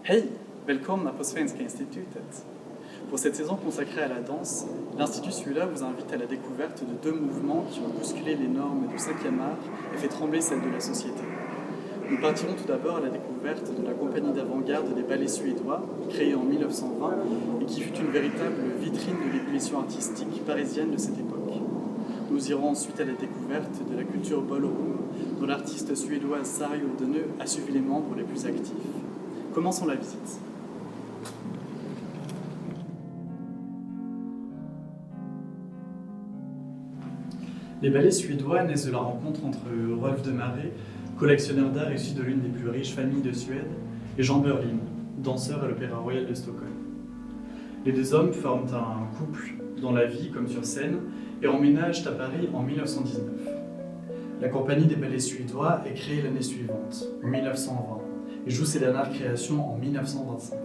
Hej! Välkomna på Svenska institutet. Pour cette saison consacrée à la danse, l'Institut Suédois vous invite à la découverte de deux mouvements qui ont bousculé les normes du 5e art et fait trembler celles de la société. Nous partirons tout d'abord à la découverte de la compagnie d'avant-garde des ballets suédois, créée en 1920 et qui fut une véritable vitrine de l'ébullition artistique parisienne de cette époque. Nous irons ensuite à la découverte de la culture ballroom, dont l'artiste suédoise Sari Odenö a suivi les membres les plus actifs. Commençons la visite. Les ballets suédois naissent de la rencontre entre Rolf de Maré, collectionneur d'art issu de l'une des plus riches familles de Suède, et Jean Berlin, danseur à l'Opéra Royal de Stockholm. Les deux hommes forment un couple dans la vie comme sur scène et emménagent à Paris en 1919. La compagnie des ballets suédois est créée l'année suivante, en 1920, et joue ses dernières créations en 1925.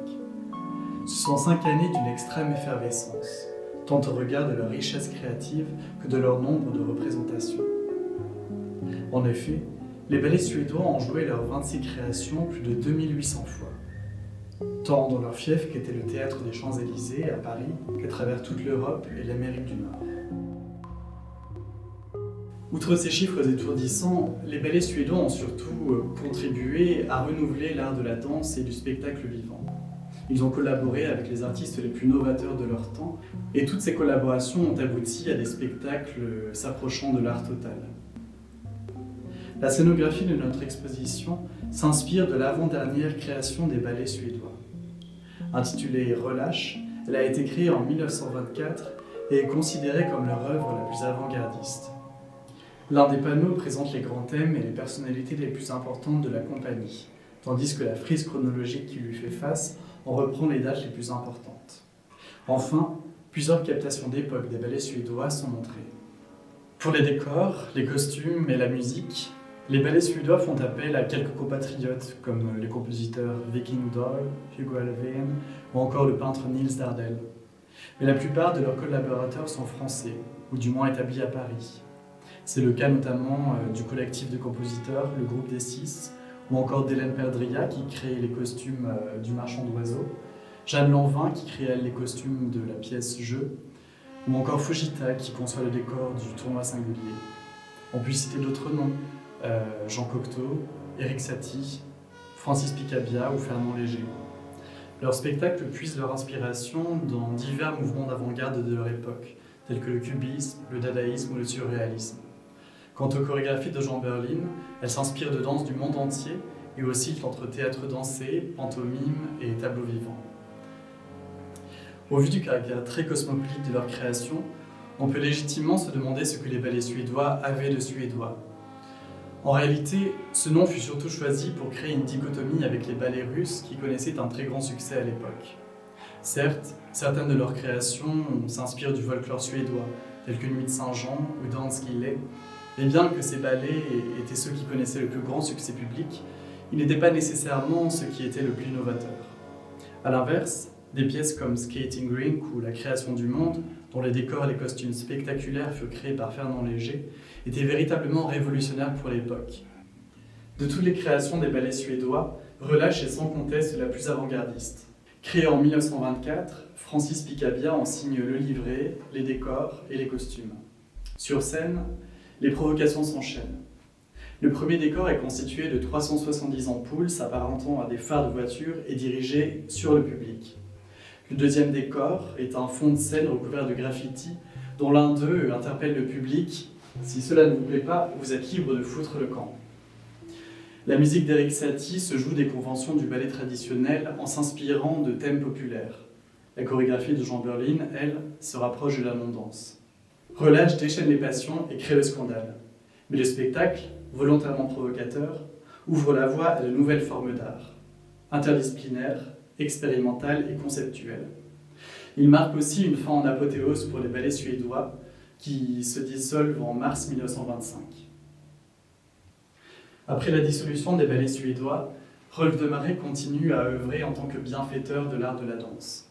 Ce sont 5 années d'une extrême effervescence, tant au regard de leur richesse créative que de leur nombre de représentations. En effet, les ballets suédois ont joué leurs 26 créations plus de 2800 fois, tant dans leur fief qu'était le Théâtre des Champs-Élysées à Paris qu'à travers toute l'Europe et l'Amérique du Nord. Outre ces chiffres étourdissants, les ballets suédois ont surtout contribué à renouveler l'art de la danse et du spectacle vivant. Ils ont collaboré avec les artistes les plus novateurs de leur temps, et toutes ces collaborations ont abouti à des spectacles s'approchant de l'art total. La scénographie de notre exposition s'inspire de l'avant-dernière création des ballets suédois. Intitulée Relâche, elle a été créée en 1924 et est considérée comme leur œuvre la plus avant-gardiste. L'un des panneaux présente les grands thèmes et les personnalités les plus importantes de la compagnie, tandis que la frise chronologique qui lui fait face en reprend les dates les plus importantes. Enfin, plusieurs captations d'époque des ballets suédois sont montrées. Pour les décors, les costumes et la musique, les ballets suédois font appel à quelques compatriotes comme les compositeurs Viking Dahl, Hugo Alfvén ou encore le peintre Niels Dardel. Mais la plupart de leurs collaborateurs sont français, ou du moins établis à Paris. C'est le cas notamment du collectif de compositeurs, le groupe des Six, ou encore d'Hélène Perdria qui crée les costumes du Marchand d'oiseaux, Jeanne Lanvin qui crée les costumes de la pièce Jeu, ou encore Fujita qui conçoit le décor du tournoi singulier. On peut citer d'autres noms, Jean Cocteau, Éric Satie, Francis Picabia ou Fernand Léger. Leurs spectacles puisent leur inspiration dans divers mouvements d'avant-garde de leur époque, tels que le cubisme, le dadaïsme ou le surréalisme. Quant aux chorégraphies de Jean Berlin, elles s'inspirent de danses du monde entier et oscillent entre théâtre dansé, pantomime et tableau vivant. Au vu du caractère très cosmopolite de leur création, on peut légitimement se demander ce que les ballets suédois avaient de suédois. En réalité, ce nom fut surtout choisi pour créer une dichotomie avec les ballets russes qui connaissaient un très grand succès à l'époque. Certes, certaines de leurs créations s'inspirent du folklore suédois, tels que Nuit de Saint-Jean ou Danskille, et bien que ces ballets étaient ceux qui connaissaient le plus grand succès public, ils n'étaient pas nécessairement ceux qui étaient le plus novateurs. A l'inverse, des pièces comme Skating Rink ou La Création du Monde, dont les décors et les costumes spectaculaires furent créés par Fernand Léger, étaient véritablement révolutionnaires pour l'époque. De toutes les créations des ballets suédois, Relâche est sans conteste la plus avant-gardiste. Créée en 1924, Francis Picabia en signe le livret, les décors et les costumes. Sur scène, les provocations s'enchaînent. Le premier décor est constitué de 370 ampoules s'apparentant à des phares de voiture et dirigés sur le public. Le deuxième décor est un fond de scène recouvert de graffitis dont l'un d'eux interpelle le public « Si cela ne vous plaît pas, vous êtes libre de foutre le camp ». La musique d'Éric Satie se joue des conventions du ballet traditionnel en s'inspirant de thèmes populaires. La chorégraphie de Jean Berlin, elle, se rapproche de la non-danse. Relâche déchaîne les passions et crée le scandale. Mais le spectacle, volontairement provocateur, ouvre la voie à de nouvelles formes d'art, interdisciplinaires, expérimentales et conceptuelles. Il marque aussi une fin en apothéose pour les ballets suédois qui se dissolvent en mars 1925. Après la dissolution des ballets suédois, Rolf de Maré continue à œuvrer en tant que bienfaiteur de l'art de la danse.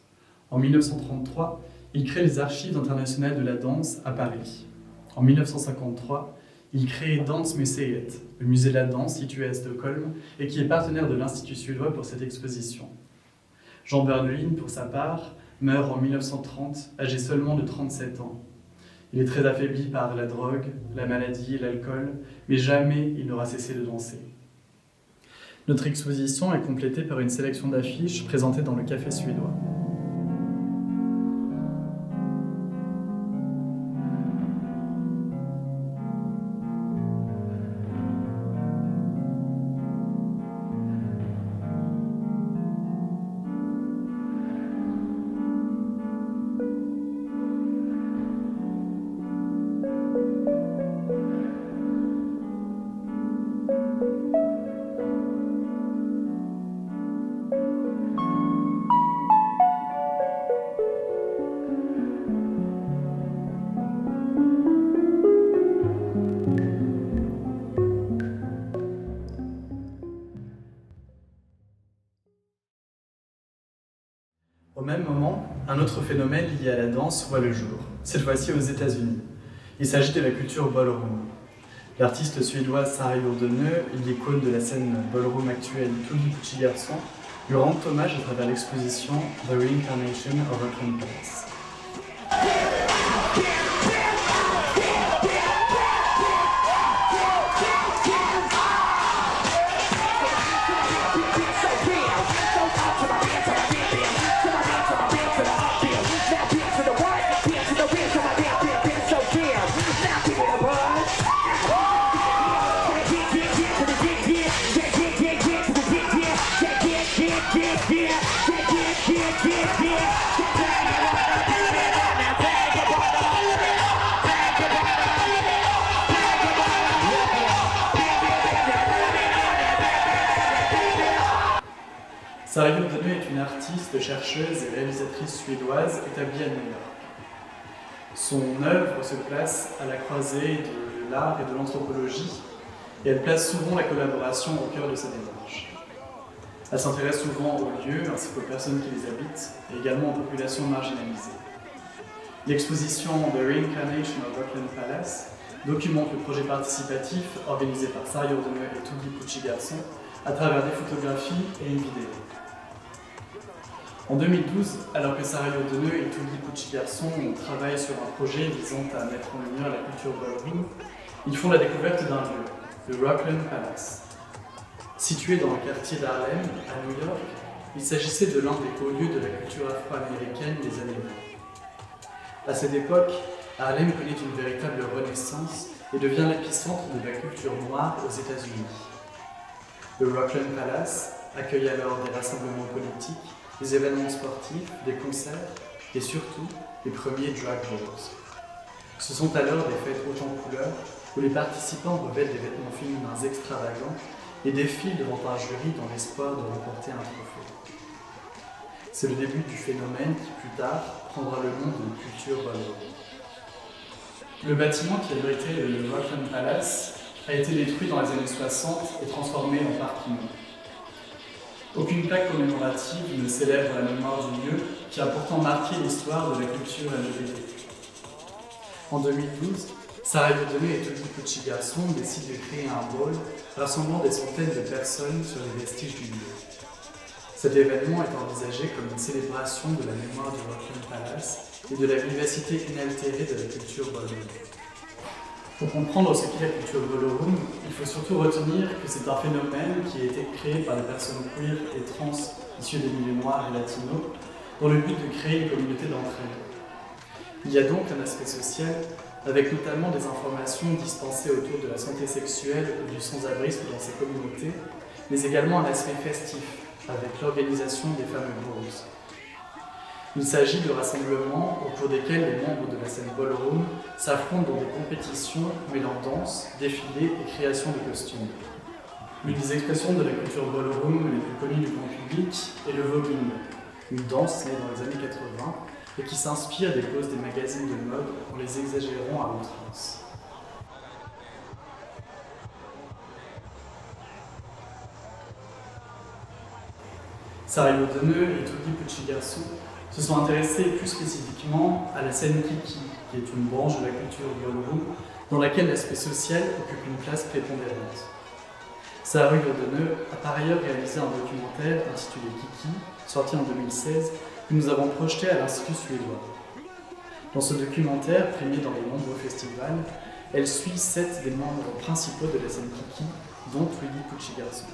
En 1933, il crée les Archives internationales de la danse à Paris. En 1953, il crée Dansmuseet, le musée de la danse situé à Stockholm et qui est partenaire de l'Institut suédois pour cette exposition. Jean Bernouin, pour sa part, meurt en 1930, âgé seulement de 37 ans. Il est très affaibli par la drogue, la maladie et l'alcool, mais jamais il n'aura cessé de danser. Notre exposition est complétée par une sélection d'affiches présentées dans le Café suédois. Au même moment, un autre phénomène lié à la danse voit le jour, cette fois-ci aux États-Unis. Il s'agit de la culture ballroom. L'artiste suédoise Sarah Jordenö, l'icône de la scène ballroom actuelle Toogie Pucci Garçon, lui rend hommage à travers l'exposition The Reincarnation of Auckland Palace. Sarah Jordenö est une artiste, chercheuse et réalisatrice suédoise établie à New York. Son œuvre se place à la croisée de l'art et de l'anthropologie, et elle place souvent la collaboration au cœur de sa démarche. Elle s'intéresse souvent aux lieux ainsi qu'aux personnes qui les habitent, et également aux populations marginalisées. L'exposition The Reincarnation of Auckland Palace documente le projet participatif organisé par Sarah Jordenö et Toogie Pucci Garçon à travers des photographies et une vidéo. En 2012, alors que Sarah Jordenö et Toogie Pucci Garçon travaillent sur un projet visant à mettre en lumière la culture ballroom, ils font la découverte d'un lieu, le Auckland Palace. Situé dans le quartier d'Harlem, à New York, il s'agissait de l'un des hauts lieux de la culture afro-américaine des années 20. À cette époque, Harlem connaît une véritable renaissance et devient l'épicentre de la culture noire aux États-Unis. Le Auckland Palace accueille alors des rassemblements politiques, des événements sportifs, des concerts et surtout les premiers drag balls. Ce sont alors des fêtes hautes en couleurs où les participants revêtent des vêtements féminins extravagants et défilent devant un jury dans l'espoir de remporter un trophée. C'est le début du phénomène qui plus tard prendra le nom de culture ballroom. Le bâtiment qui abritait le Auckland Palace a été détruit dans les années 60 et transformé en parking. Aucune plaque commémorative ne célèbre la mémoire du lieu qui a pourtant marqué l'histoire de la culture LGBT. En 2012, Sarah Jordenö et Toogie Pucci Garçon décident de créer un ball rassemblant des centaines de personnes sur les vestiges du lieu. Cet événement est envisagé comme une célébration de la mémoire du Auckland Palace et de la vivacité inaltérée de la culture ballroom. Pour comprendre ce qu'est la culture ballroom, il faut surtout retenir que c'est un phénomène qui a été créé par des personnes queer et trans issues des milieux noirs et latinos dans le but de créer une communauté d'entraide. Il y a donc un aspect social avec notamment des informations dispensées autour de la santé sexuelle ou du sans-abrisme dans ces communautés, mais également un aspect festif avec l'organisation des fameux balls. Il s'agit de rassemblements au cours desquels les membres de la scène ballroom s'affrontent dans des compétitions mêlant danse, défilé et création de costumes. L'une des expressions de la culture ballroom les plus connues du grand public est le voguing, une danse née dans les années 80 et qui s'inspire des poses des magazines de mode en les exagérant à outrance. Sarah Jordenö et Toogie Pucci Garçon se sont intéressés plus spécifiquement à la scène kiki, qui est une branche de la culture ballroom dans laquelle l'aspect social occupe une place prépondérante. Sarah Jordenö a par ailleurs réalisé un documentaire intitulé Kiki, sorti en 2016, que nous avons projeté à l'Institut suédois. Dans ce documentaire, primé dans de nombreux festivals, elle suit 7 des membres principaux de la scène Kiki, dont Twiggy Pucci garçon.